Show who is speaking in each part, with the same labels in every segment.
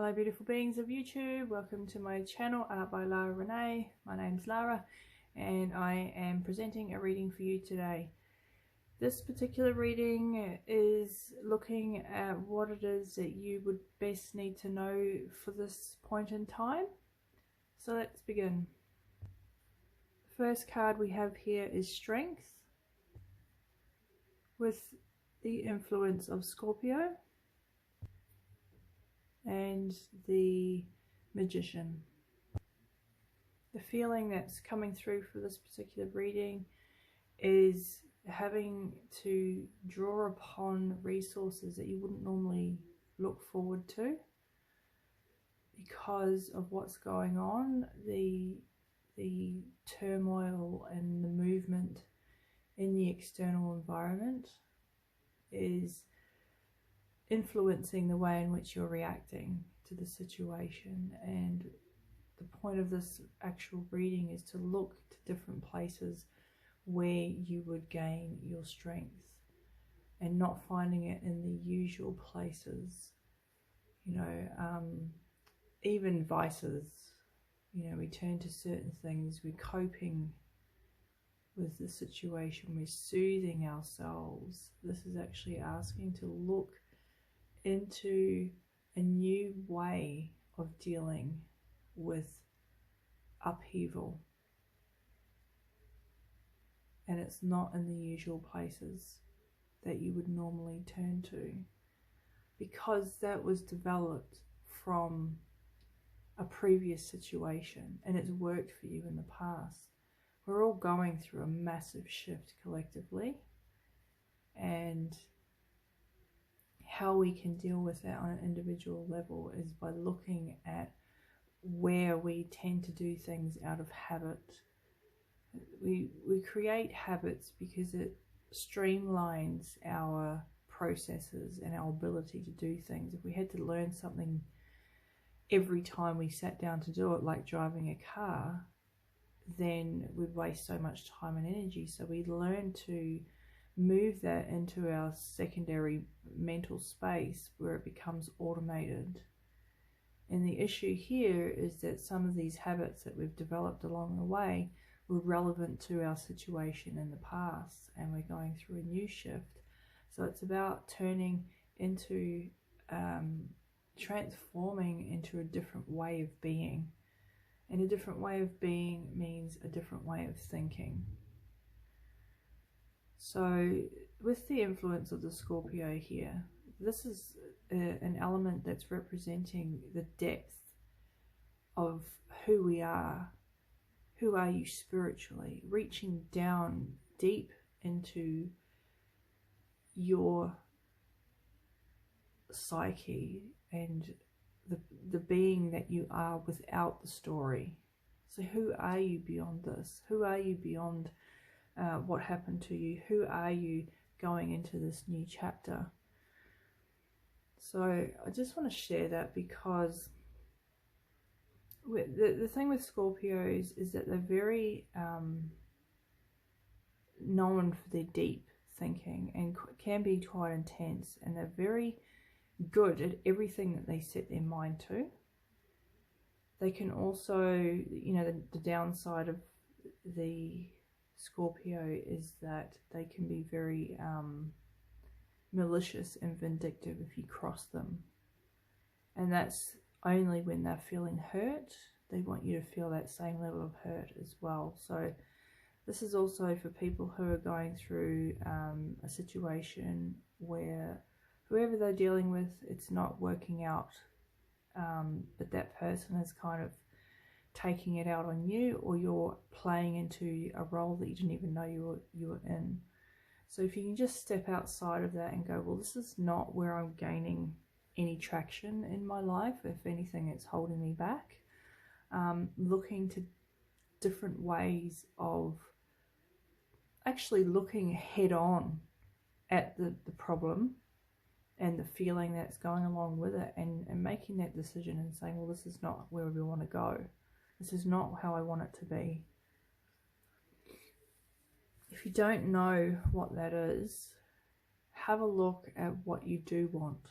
Speaker 1: Hello beautiful beings of YouTube, welcome to my channel Art by Lara Renee. My name's Lara and I am presenting a reading for you today. This particular reading is looking at what it is that you would best need to know for this point in time. So let's begin. The first card we have here is Strength with the influence of Scorpio and the Magician. The feeling that's coming through for this particular reading is having to draw upon resources that you wouldn't normally look forward to because of what's going on, the turmoil and the movement in the external environment is influencing the way in which you're reacting to the situation. And the point of this actual reading is to look to different places where you would gain your strength and not finding it in the usual places. Even vices, we turn to certain things, we're coping with the situation, we're soothing ourselves. This is actually asking to look into a new way of dealing with upheaval, and it's not in the usual places that you would normally turn to, because that was developed from a previous situation and it's worked for you in the past. We're all going through a massive shift collectively, and how we can deal with that on an individual level is by looking at where we tend to do things out of habit. We create habits because it streamlines our processes and our ability to do things. If we had to learn something every time we sat down to do it, like driving a car, then we'd waste so much time and energy. So we learn to move that into our secondary mental space where it becomes automated. And the issue here is that some of these habits that we've developed along the way were relevant to our situation in the past, and we're going through a new shift. So it's about turning into transforming into a different way of being. And a different way of being means a different way of thinking. So with the influence of the Scorpio here, this is an element that's representing the depth of who we are. Who are you spiritually? Reaching down deep into your psyche and the being that you are without the story. So who are you beyond this? Who are you beyond what happened to you? Who are you going into this new chapter? So I just want to share that, because the thing with Scorpios is that they're very known for their deep thinking and can be quite intense, and they're very good at everything that they set their mind to. They can also, the downside of the Scorpio is that they can be very malicious and vindictive if you cross them, and that's only when they're feeling hurt. They want you to feel that same level of hurt as well. So this is also for people who are going through a situation where whoever they're dealing with, it's not working out, but that person is kind of taking it out on you, or you're playing into a role that you didn't even know you were in. So if you can just step outside of that and go, well, this is not where I'm gaining any traction in my life. If anything, it's holding me back. Looking to different ways of actually looking head on at the problem and the feeling that's going along with it, and making that decision and saying, well, this is not where we want to go. This is not how I want it to be. If you don't know what that is, have a look at what you do want.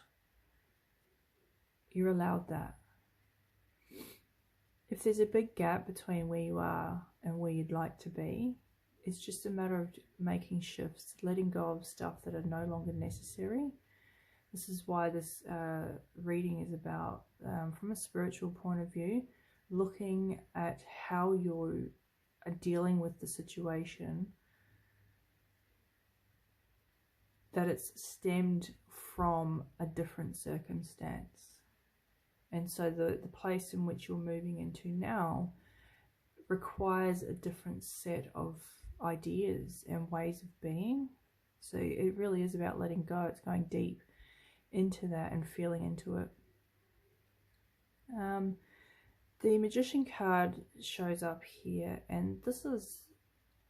Speaker 1: You're allowed that. If there's a big gap between where you are and where you'd like to be, it's just a matter of making shifts, letting go of stuff that are no longer necessary. This is why this reading is about, from a spiritual point of view, looking at how you are dealing with the situation, that it's stemmed from a different circumstance. And so the place in which you're moving into now requires a different set of ideas and ways of being. So it really is about letting go. It's going deep into that and feeling into it. The Magician card shows up here, and this is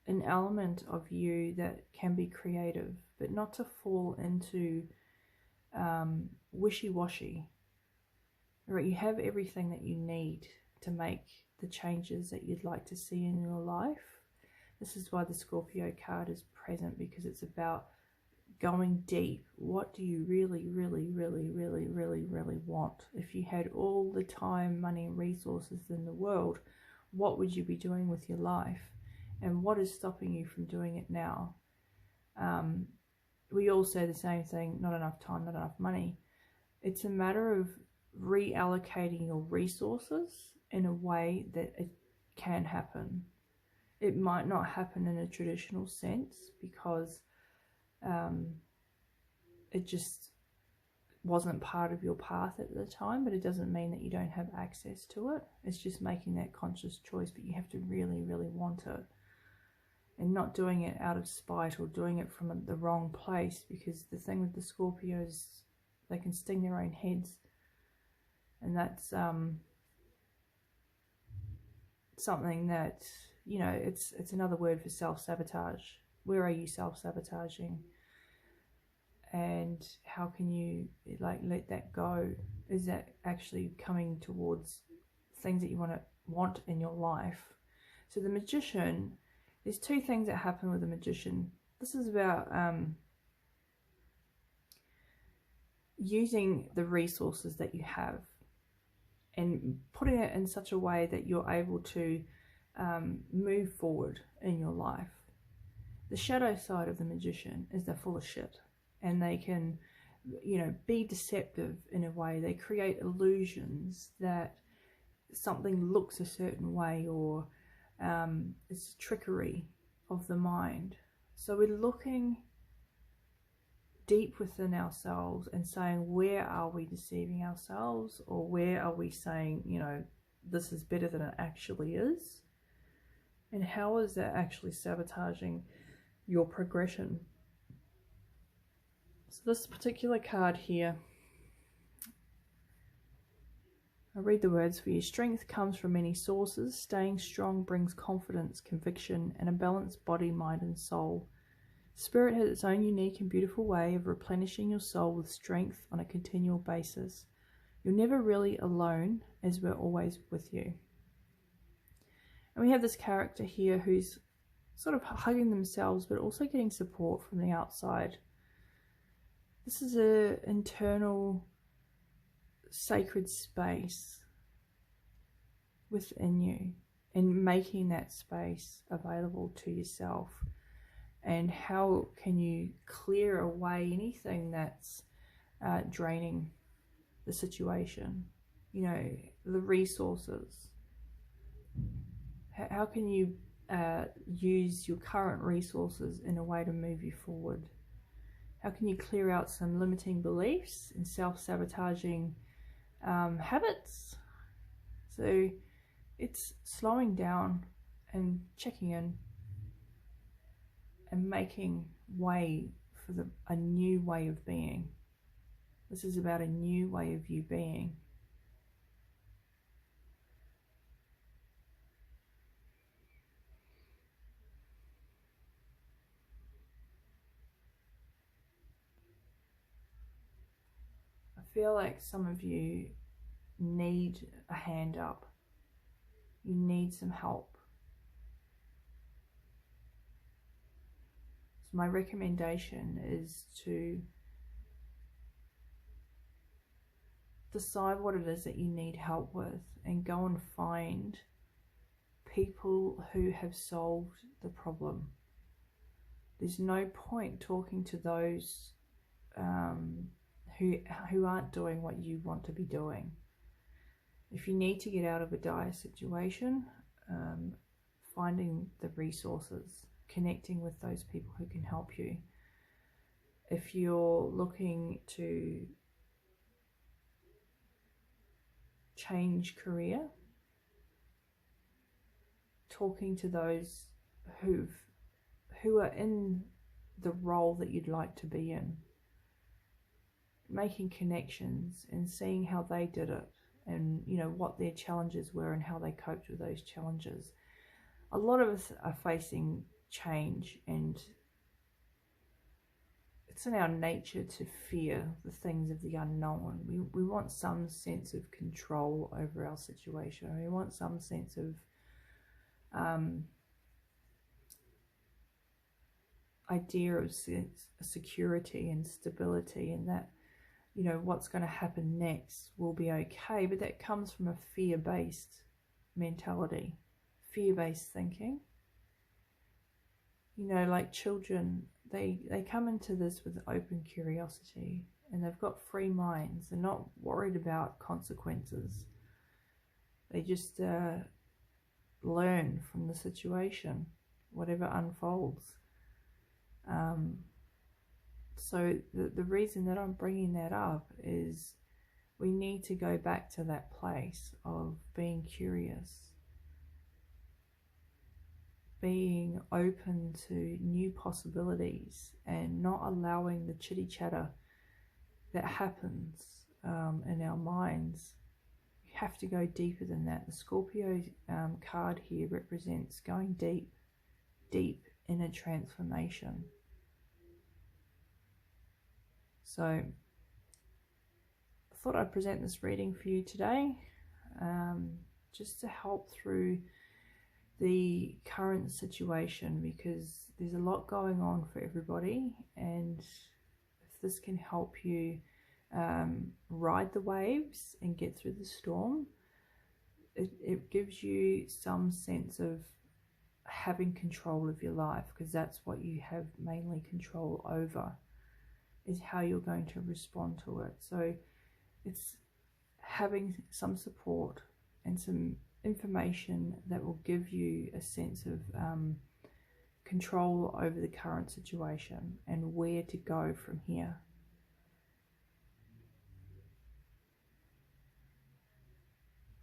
Speaker 1: an element of you that can be creative, but not to fall into wishy-washy. Right, you have everything that you need to make the changes that you'd like to see in your life. This is why the Scorpio card is present, because it's about going deep. What do you really, really, really, really, really, really want? If you had all the time, money, and resources in the world, what would you be doing with your life? And what is stopping you from doing it now? We all say the same thing: not enough time, not enough money. It's a matter of reallocating your resources in a way that it can happen. It might not happen in a traditional sense because it just wasn't part of your path at the time, but it doesn't mean that you don't have access to it. It's just making that conscious choice, but you have to really, really want it, and not doing it out of spite or doing it from the wrong place, because the thing with the Scorpios, they can sting their own heads. And that's something that, you know, it's another word for self-sabotage. Where are you self-sabotaging? And how can you like let that go? Is that actually coming towards things that you want in your life? So the Magician, there's two things that happen with the Magician. This is about using the resources that you have and putting it in such a way that you're able to move forward in your life. The shadow side of the Magician is they're full of shit, and they can, you know, be deceptive in a way. They create illusions that something looks a certain way, or it's trickery of the mind. So we're looking deep within ourselves and saying, where are we deceiving ourselves, or where are we saying, you know, this is better than it actually is, and how is that actually sabotaging your progression? So this particular card here, I'll read the words for you. Strength comes from many sources. Staying strong brings confidence, conviction, and a balanced body, mind, and soul. Spirit has its own unique and beautiful way of replenishing your soul with strength on a continual basis. You're never really alone, as we're always with you. And we have this character here who's sort of hugging themselves, but also getting support from the outside. This is an internal sacred space within you, and making that space available to yourself. And how can you clear away anything that's draining the situation? You know, the resources. How can you use your current resources in a way to move you forward? How can you clear out some limiting beliefs and self-sabotaging habits? So it's slowing down and checking in and making way for a new way of being. This is about a new way of you being. I feel like some of you need a hand up. You need some help. So my recommendation is to decide what it is that you need help with and go and find people who have solved the problem. There's no point talking to those who aren't doing what you want to be doing. If you need to get out of a dire situation, finding the resources, connecting with those people who can help you. If you're looking to change career, talking to those who are in the role that you'd like to be in, making connections and seeing how they did it, and what their challenges were and how they coped with those challenges. A lot of us are facing change, and it's in our nature to fear the things of the unknown. We want some sense of control over our situation. We want some sense of idea of security and stability, and that what's going to happen next will be okay. But that comes from a fear-based mentality, fear-based thinking. Like children, they come into this with open curiosity, and they've got free minds. They're not worried about consequences. They just learn from the situation, whatever unfolds. So the reason that I'm bringing that up is we need to go back to that place of being curious, being open to new possibilities, and not allowing the chitty chatter that happens in our minds. You have to go deeper than that. The Scorpio card here represents going deep in a transformation. So I thought I'd present this reading for you today, just to help through the current situation, because there's a lot going on for everybody, and if this can help you ride the waves and get through the storm, it gives you some sense of having control of your life, because that's what you have mainly control over, is how you're going to respond to it. So it's having some support and some information that will give you a sense of control over the current situation and where to go from here.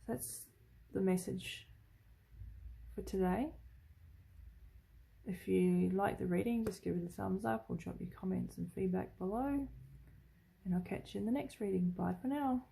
Speaker 1: That's the message for today. If you like the reading, just give it a thumbs up or drop your comments and feedback below. And I'll catch you in the next reading. Bye for now.